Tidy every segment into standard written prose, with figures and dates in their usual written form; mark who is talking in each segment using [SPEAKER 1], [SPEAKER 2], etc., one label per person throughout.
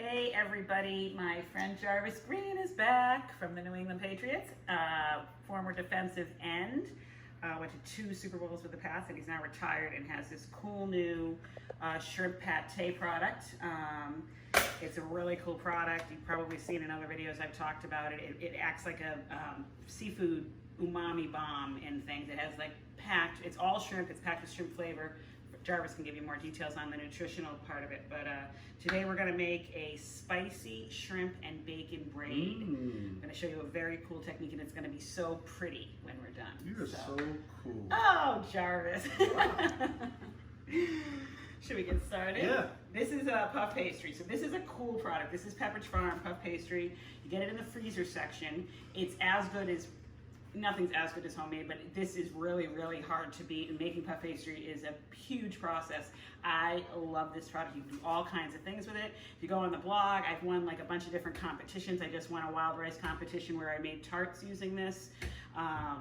[SPEAKER 1] Hey everybody, my friend Jarvis Green is back from the New England Patriots, former defensive end, went to 2 Super Bowls with the Pats, and he's now retired and has this cool new shrimp pate product. It's a really cool product. You've probably seen in other videos I've talked about it. It acts like a seafood umami bomb in things. It has like packed, it's all shrimp, it's packed with shrimp flavor. Jarvis can give you more details on the nutritional part of it, but today we're gonna make a spicy shrimp and bacon braid. I'm gonna show you a very cool technique, and it's gonna be so pretty when we're done.
[SPEAKER 2] You're so cool.
[SPEAKER 1] Oh, Jarvis. Wow. Should we get started?
[SPEAKER 2] Yeah.
[SPEAKER 1] This is a puff pastry. So this is a cool product. This is Pepperidge Farm puff pastry. You get it in the freezer section. It's as good as, nothing's as good as homemade, but this is really, really hard to beat, and making puff pastry is a huge process. I love this product. You can do all kinds of things with it. If you go on the blog, I've won like a bunch of different competitions. I just won a wild rice competition where I made tarts using this.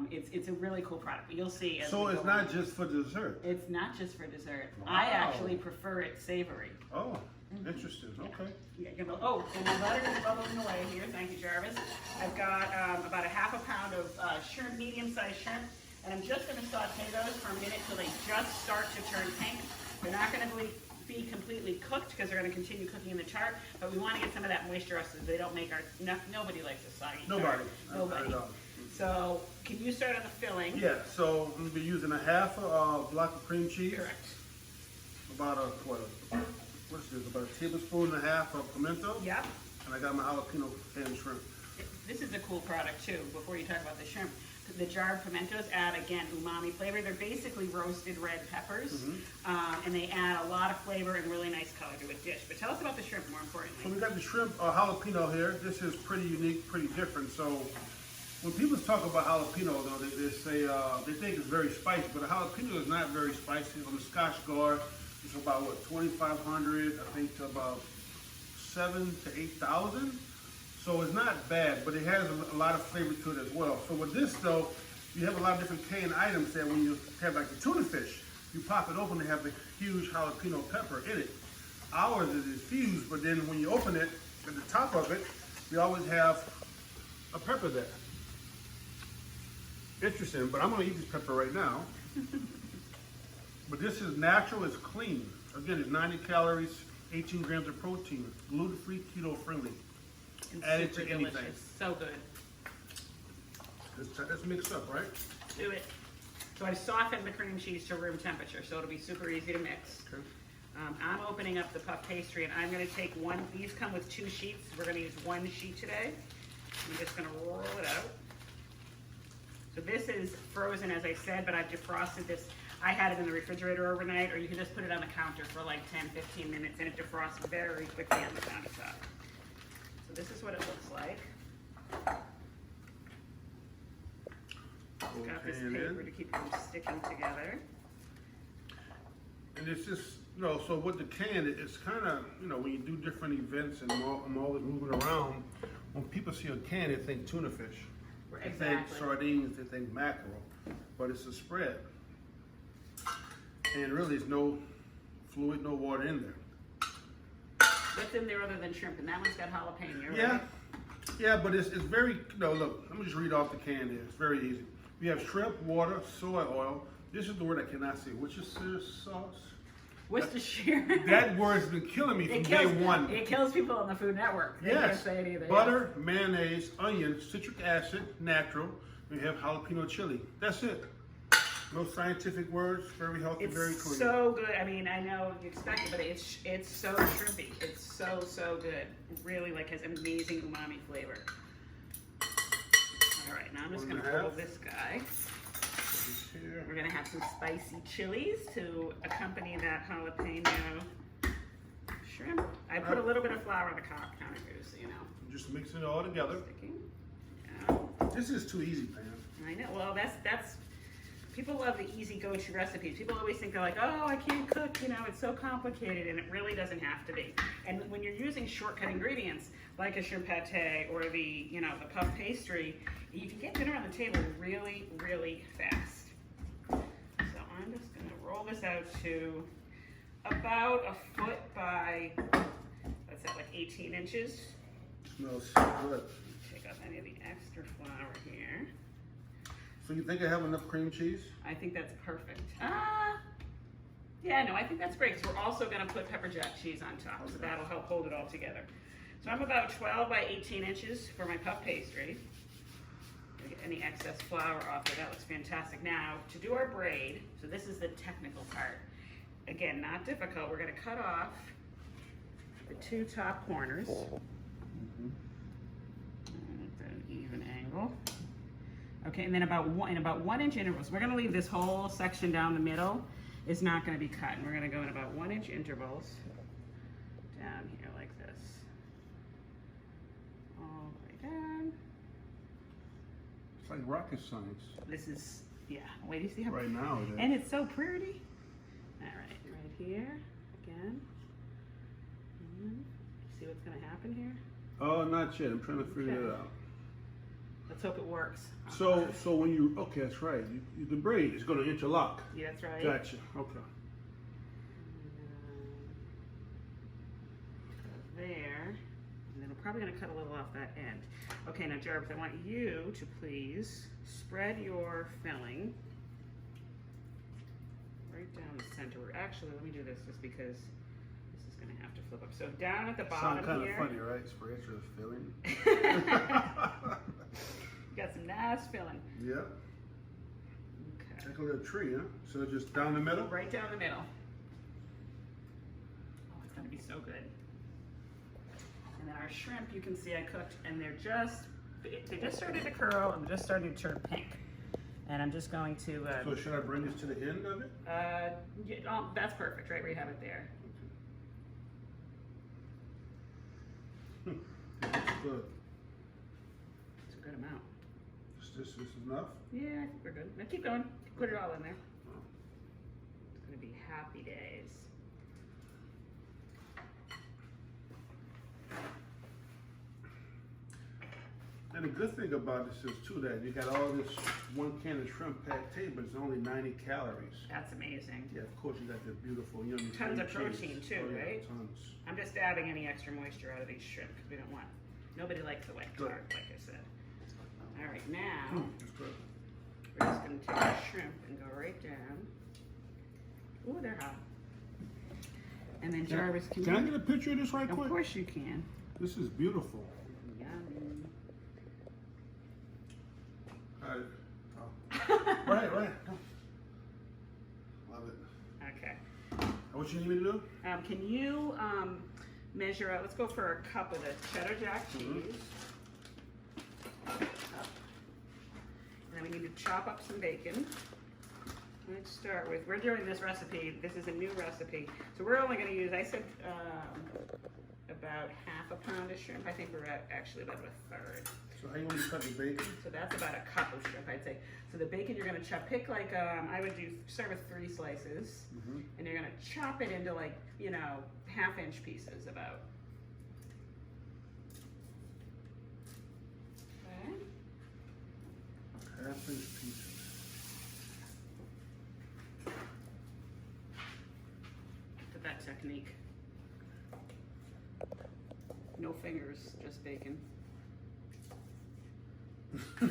[SPEAKER 1] It's a really cool product, but you'll see.
[SPEAKER 2] So it's not just for dessert?
[SPEAKER 1] It's not just for dessert.
[SPEAKER 2] Wow.
[SPEAKER 1] I actually prefer it savory.
[SPEAKER 2] Oh, interesting. Okay.
[SPEAKER 1] Yeah, oh, and the butter is bubbling away here. Thank you, Jarvis. I've got about a ½ pound of shrimp, medium-sized shrimp, and I'm just going to saute those for a minute till they just start to turn pink. They're not going to be completely cooked because they're going to continue cooking in the tart, but we want to get some of that moisture out so they don't make our, nobody likes a soggy tart. Nobody. So, can you start on the filling?
[SPEAKER 2] Yeah, so I'm going to be using a half a block of cream cheese.
[SPEAKER 1] Correct.
[SPEAKER 2] About what's this, about a tablespoon and a half of pimento.
[SPEAKER 1] Yep.
[SPEAKER 2] And I got my jalapeno canned shrimp.
[SPEAKER 1] This is a cool product too, before you talk about the shrimp. The jarred pimentos add, again, umami flavor. They're basically roasted red peppers, and they add a lot of flavor and really nice color to a dish. But tell us about the shrimp, more importantly.
[SPEAKER 2] So we got the shrimp jalapeno here. This is pretty unique, pretty different. So when people talk about jalapeno, though, they say they think it's very spicy, but a jalapeno is not very spicy. On the Scotch Guard, it's about what, 2,500, I think, to about 7,000 to 8,000. So it's not bad, but it has a lot of flavor to it as well. So with this though, you have a lot of different canned items that when you have like the tuna fish, you pop it open, they have the huge jalapeno pepper in it. Ours is infused, but then when you open it, at the top of it, we always have a pepper there. Interesting, but I'm gonna eat this pepper right now. But this is natural, it's clean. Again, it's 90 calories, 18 grams of protein, gluten-free, keto-friendly. Added to anything.
[SPEAKER 1] Delicious. So good.
[SPEAKER 2] Let's mix up, right?
[SPEAKER 1] Do it. So I've softened the cream cheese to room temperature, so it'll be super easy to mix.
[SPEAKER 2] Okay.
[SPEAKER 1] I'm opening up the puff pastry, and I'm going to take one. These come with 2 sheets. We're going to use 1 sheet today. I'm just going to roll it out. So this is frozen, as I said, but I've defrosted this. I had it in the refrigerator overnight, or you can just put it on the counter for like 10-15 minutes, and it defrosts very quickly on the countertop. So this is what it looks like. It's got this paper to keep them sticking together.
[SPEAKER 2] And it's just, so with the can, it's kind of, when you do different events and I'm always moving around, when people see a can, they think tuna fish.
[SPEAKER 1] Exactly.
[SPEAKER 2] They think sardines, they think mackerel, but it's a spread. And really, there's no fluid, no water in there.
[SPEAKER 1] What's in there other than shrimp? And that one's got jalapeno,
[SPEAKER 2] Yeah,
[SPEAKER 1] right?
[SPEAKER 2] yeah, but it's very, look, let me just read off the can there. It's very easy. We have shrimp, water, soy oil. This is the word I cannot say. Worcestershire sauce?
[SPEAKER 1] Worcestershire.
[SPEAKER 2] That word's been killing me from day one.
[SPEAKER 1] It kills people on the Food Network. They can't say it either.
[SPEAKER 2] Butter, mayonnaise, onion, citric acid, natural. We have jalapeno chili. That's it. No scientific words. Very healthy, very clean.
[SPEAKER 1] It's so good. I mean, I know you expect it, but it's so shrimpy. It's so good. It really has amazing umami flavor. All right, now I'm just gonna roll this guy. We're gonna have some spicy chilies to accompany that jalapeno shrimp. I put a little bit of flour on the counter too, so you know.
[SPEAKER 2] Just mixing it all together.
[SPEAKER 1] Sticking. Yeah.
[SPEAKER 2] This is too easy, Pam.
[SPEAKER 1] I know. Well, that's. People love the easy go-to recipes. People always think they're like, oh, I can't cook, it's so complicated, and it really doesn't have to be. And when you're using shortcut ingredients, like a shrimp pate or the puff pastry, you can get dinner on the table really, really fast. So I'm just gonna roll this out to about 1 foot by, let's what's that, like 18 inches?
[SPEAKER 2] Smells so good.
[SPEAKER 1] Take out any of the extra flour here.
[SPEAKER 2] So you think I have enough cream cheese?
[SPEAKER 1] I think that's perfect. Yeah, no, I think that's great because we're also going to put pepper jack cheese on top, so that'll help hold it all together. So I'm about 12 by 18 inches for my puff pastry. Gonna get any excess flour off there. That looks fantastic. Now, to do our braid, so this is the technical part. Again, not difficult. We're going to cut off the 2 top corners. At an even angle. Okay, and then in about 1 inch intervals. We're going to leave this whole section down the middle. It's not going to be cut. And we're going to go in about 1 inch intervals down here like this. All the way down.
[SPEAKER 2] It's like rocket science.
[SPEAKER 1] This is, yeah. Wait, do you see how?
[SPEAKER 2] Right now it is.
[SPEAKER 1] And it's so pretty. All right, right here again. See what's going to happen here?
[SPEAKER 2] Oh, not yet. I'm trying to figure it out.
[SPEAKER 1] Let's hope it works.
[SPEAKER 2] So when you, okay, that's right. The braid is going to interlock.
[SPEAKER 1] Yeah, that's right.
[SPEAKER 2] Gotcha. Okay.
[SPEAKER 1] There, and then we're probably going to cut a little off that end. Okay, now Jarvis, I want you to please spread your filling right down the center. Actually, let me do this just because this is going to have to flip up. So down at the bottom
[SPEAKER 2] Sound kind
[SPEAKER 1] here.
[SPEAKER 2] of funny, right? Spread your filling.
[SPEAKER 1] You got some nice filling.
[SPEAKER 2] Yeah.
[SPEAKER 1] Okay.
[SPEAKER 2] Like a little tree, huh? So just down the middle?
[SPEAKER 1] Right down the middle. Oh, it's going to be so good. And then our shrimp, you can see I cooked, and they just started to curl and just starting to turn pink. And I'm just going to.
[SPEAKER 2] So should I bring this to the end of it?
[SPEAKER 1] Yeah, that's perfect, right where you have it there.
[SPEAKER 2] Okay. That's good.
[SPEAKER 1] It's a good amount.
[SPEAKER 2] This is enough?
[SPEAKER 1] Yeah, I think we're good. Now keep going. Put it all in there. It's going to be happy days.
[SPEAKER 2] And the good thing about this is too that you got all this 1 can of shrimp pate, but it's only 90 calories.
[SPEAKER 1] That's amazing.
[SPEAKER 2] Yeah, of course you got the beautiful yummy
[SPEAKER 1] Tons of
[SPEAKER 2] cream
[SPEAKER 1] protein
[SPEAKER 2] cheese.
[SPEAKER 1] too,
[SPEAKER 2] Oh, yeah,
[SPEAKER 1] right?
[SPEAKER 2] Tons.
[SPEAKER 1] I'm just dabbing any extra moisture out of these shrimp because we don't want. Nobody likes a wet part, like I said. All right, now
[SPEAKER 2] That's good.
[SPEAKER 1] we're just going to take the shrimp and go right down. Ooh, they're hot. And then Jarvis,
[SPEAKER 2] Can I get a picture of this right
[SPEAKER 1] Of
[SPEAKER 2] quick?
[SPEAKER 1] course you can.
[SPEAKER 2] This is beautiful.
[SPEAKER 1] Yum.
[SPEAKER 2] All right. Oh. Right. Love it.
[SPEAKER 1] Okay.
[SPEAKER 2] What you need me to do?
[SPEAKER 1] Can you measure out? Let's go for a cup of the cheddar jack cheese. And then we need to chop up some bacon. Let's start with, we're doing this recipe, this is a new recipe. So we're only gonna use, I said about half a pound of shrimp. I think we're at actually about a third.
[SPEAKER 2] So how you want me to cut the bacon?
[SPEAKER 1] So that's about a cup of shrimp, I'd say. So the bacon you're gonna chop, pick like, I would start with 3 slices. And you're gonna chop it into like, 1/2-inch pieces about. Okay.
[SPEAKER 2] 1/2 inch pieces.
[SPEAKER 1] To that technique. No fingers, just bacon. All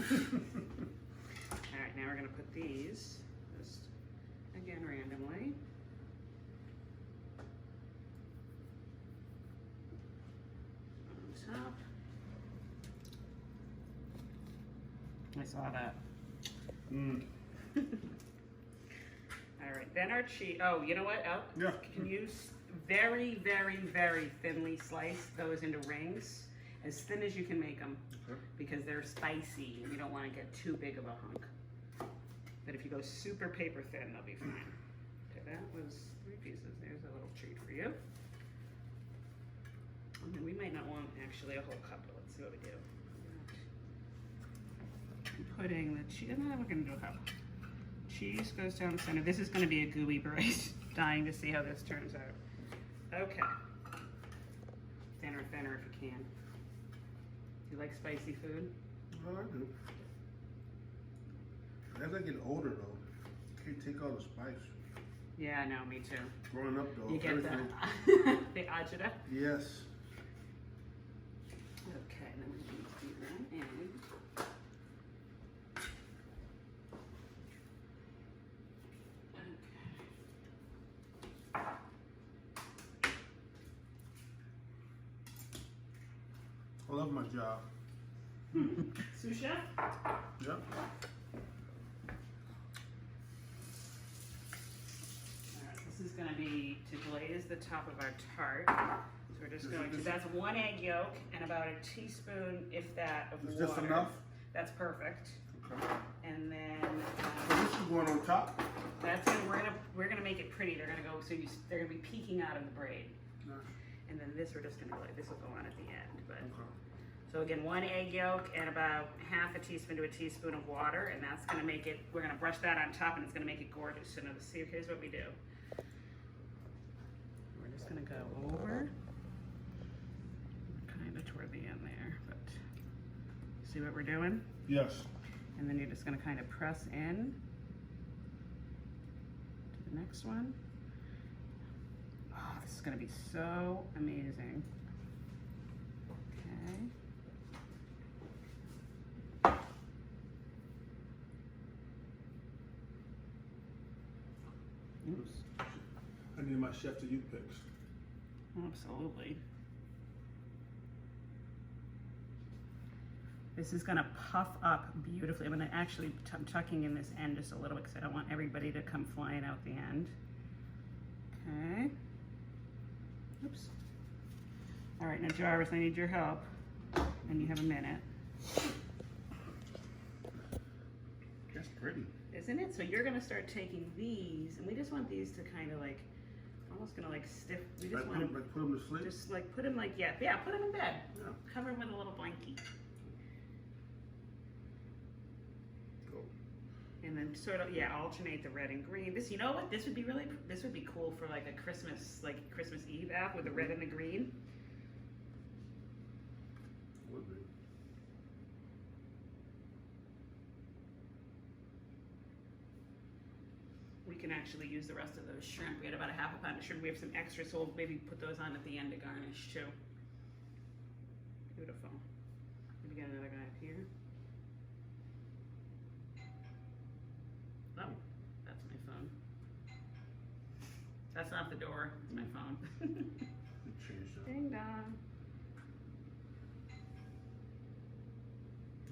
[SPEAKER 1] right, now we're gonna put these, just again randomly. On top. I saw that. All right, then our cheese. Oh, you know what, Al?
[SPEAKER 2] Yeah.
[SPEAKER 1] Can you very, very, very thinly slice those into rings, as thin as you can make them, because they're spicy and you don't want to get too big of a hunk. But if you go super paper thin, they'll be fine. Okay, that was 3 pieces. There's a little treat for you. And then we might not want actually a whole cup, but let's see what we do. I'm putting the cheese. No, we're gonna do a cup. Cheese goes down the center. This is going to be a gooey braid. Dying to see how this turns out. Okay. Thinner if you can. Do you like spicy food?
[SPEAKER 2] Well, I do. As I get older, though, can't take all the spice.
[SPEAKER 1] Yeah, no, me too.
[SPEAKER 2] Growing up, though,
[SPEAKER 1] You get
[SPEAKER 2] everything.
[SPEAKER 1] the agita?
[SPEAKER 2] Yes. I love my job.
[SPEAKER 1] Sous chef?
[SPEAKER 2] Yep.
[SPEAKER 1] This is going to be to glaze the top of our tart. So we're just going to, that's 1 egg yolk and about a teaspoon, if that, of water.
[SPEAKER 2] Is this enough?
[SPEAKER 1] That's perfect.
[SPEAKER 2] Okay.
[SPEAKER 1] And then
[SPEAKER 2] So this is going on top?
[SPEAKER 1] that's it. We're gonna make it pretty. They're gonna go, so they're gonna be peeking out of the braid.
[SPEAKER 2] Nice.
[SPEAKER 1] And then this we're just gonna go like, this will go on at the end. But
[SPEAKER 2] Okay.
[SPEAKER 1] so again, 1 egg yolk and about half a teaspoon to a teaspoon of water, and that's gonna make it, we're gonna brush that on top and it's gonna make it gorgeous. So now see, here's what we do. We're just gonna go over, kind of toward the end there, but see what we're doing?
[SPEAKER 2] Yes.
[SPEAKER 1] And then you're just gonna kind of press in to the next one. Oh, this is gonna be so amazing. Okay. Oops.
[SPEAKER 2] I need my chef to you picks.
[SPEAKER 1] Absolutely. This is gonna puff up beautifully. I'm gonna actually, I'm tucking in this end just a little bit because I don't want everybody to come flying out the end. Okay. Oops. All right, now Jarvis, I need your help. And you have a minute.
[SPEAKER 2] That's pretty.
[SPEAKER 1] Isn't it? So you're gonna start taking these, and we just want these to kind of like, almost gonna like stiff. We just want them,
[SPEAKER 2] Like put them to sleep?
[SPEAKER 1] just like put them like, yeah, put them in bed.
[SPEAKER 2] Yeah.
[SPEAKER 1] Cover them with a little blankie.
[SPEAKER 2] Go.
[SPEAKER 1] And then sort of, yeah, alternate the red and green. This, you know what? This would be really, this would be cool for like a Christmas, like Christmas Eve app with the red and the green.
[SPEAKER 2] Would be.
[SPEAKER 1] We can actually use the rest of those shrimp. We had about a half a pound of shrimp. We have some extra, so we'll maybe put those on at the end to garnish too. Beautiful. Maybe get another guy up here. Oh, that's my phone. That's not the door, it's my phone.
[SPEAKER 2] Change that.
[SPEAKER 1] Ding dong.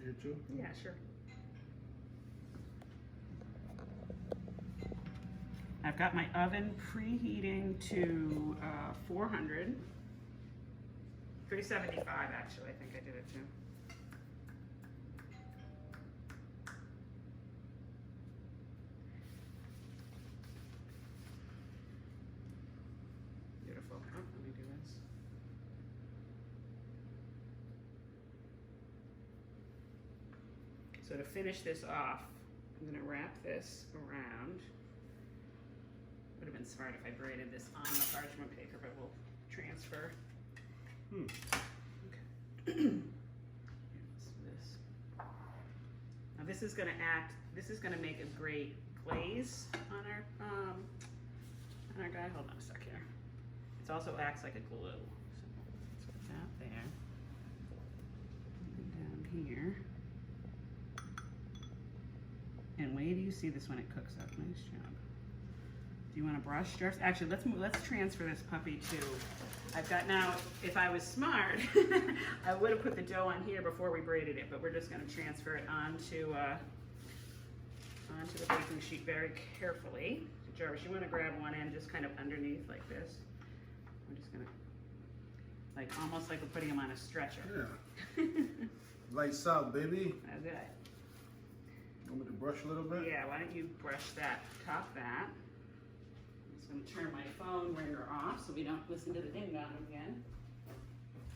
[SPEAKER 2] Here too?
[SPEAKER 1] Yeah, sure. I've got my oven preheating to 400. 375 actually, I think I did it too. Beautiful. Oh, let me do this. So to finish this off, I'm gonna wrap this around. Would have been smart if I braided this on the parchment paper, but we'll transfer. Okay. This. Now this is gonna act, this is gonna make a great glaze on our guy. Hold on a sec here. It also acts like a glue. So let's put that there. And down here. And wait till you see this when it cooks up. Nice job. Do you want to brush, Jarvis? Actually, let's transfer this puppy to. I've got now. If I was smart, I would have put the dough on here before we braided it, but we're just going to transfer it onto the baking sheet very carefully. So Jarvis, you want to grab one end, just kind of underneath like this. We're just gonna, like almost like we're putting him on a stretcher.
[SPEAKER 2] Yeah. Lights out, baby.
[SPEAKER 1] That's it.
[SPEAKER 2] Want me to brush a little bit?
[SPEAKER 1] Yeah. Why don't you brush that? Top that. I'm just going to turn my phone ringer off so we don't listen to the ding dong again.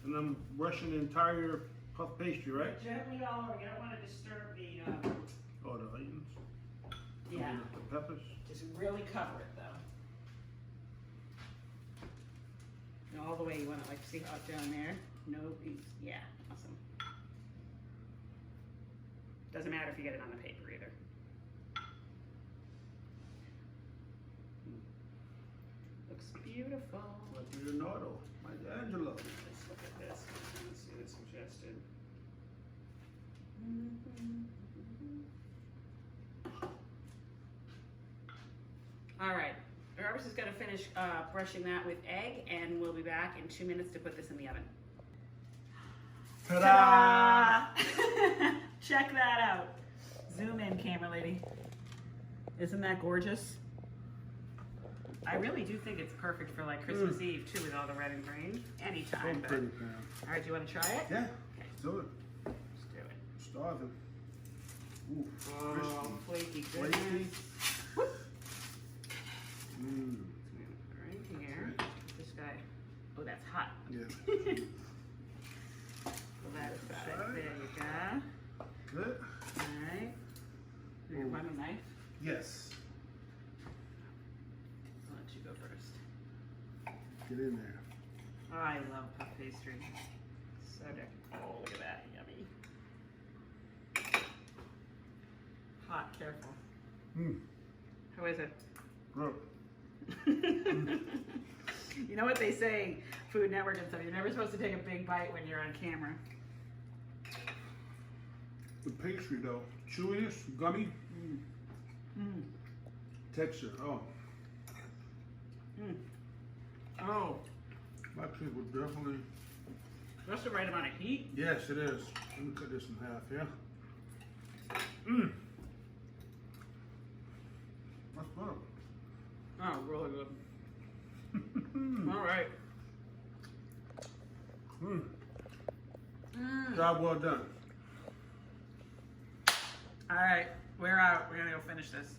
[SPEAKER 2] And I'm brushing the entire puff pastry, right?
[SPEAKER 1] Gently all over. You don't want to disturb the.
[SPEAKER 2] Oh, the onions.
[SPEAKER 1] Yeah.
[SPEAKER 2] The peppers.
[SPEAKER 1] Just really cover it though. And all the way. You want to like see how it's down there. No beats. Yeah. Awesome. Doesn't matter if you get it on the paper either. Looks beautiful.
[SPEAKER 2] Like Leonardo, Michelangelo.
[SPEAKER 1] Let's look at this. Let's see what's suggested. All right. Jarvis is going to finish brushing that with egg, and we'll be back in 2 minutes to put this in the oven.
[SPEAKER 2] Ta-da!
[SPEAKER 1] Ta-da! Check that out. Zoom in, camera lady. Isn't that gorgeous? I really do think it's perfect for like Christmas Eve too, with all the red and green. Anytime.
[SPEAKER 2] So
[SPEAKER 1] But...
[SPEAKER 2] pretty, Pam.
[SPEAKER 1] All right, do you want to try it?
[SPEAKER 2] Yeah,
[SPEAKER 1] Okay,
[SPEAKER 2] let's do it.
[SPEAKER 1] let's do it.
[SPEAKER 2] Starving. Ooh,
[SPEAKER 1] Oh, flaky
[SPEAKER 2] Flaky.
[SPEAKER 1] goodness. Whoop.
[SPEAKER 2] Mmm.
[SPEAKER 1] Right here. This guy. Oh, that's hot.
[SPEAKER 2] Yeah.
[SPEAKER 1] Pull that aside. There you go.
[SPEAKER 2] Good.
[SPEAKER 1] All right. Do you want a knife?
[SPEAKER 2] Yes.
[SPEAKER 1] I'll let you go first.
[SPEAKER 2] Get in there.
[SPEAKER 1] Oh, I love puff pastry. So good. Oh, look at that. Yummy. Hot, careful.
[SPEAKER 2] Mmm.
[SPEAKER 1] How is it?
[SPEAKER 2] Good.
[SPEAKER 1] You know what they say, Food Network and stuff, you're never supposed to take a big bite when you're on camera.
[SPEAKER 2] The pastry though, chewiness, gummy, texture. Oh,
[SPEAKER 1] Oh,
[SPEAKER 2] my kid would definitely.
[SPEAKER 1] just the right amount of heat.
[SPEAKER 2] Yes, it is. Let me cut this in half. Yeah. That's better.
[SPEAKER 1] Oh, really good. All right.
[SPEAKER 2] Job well done.
[SPEAKER 1] All right, we're out. We're gonna go finish this.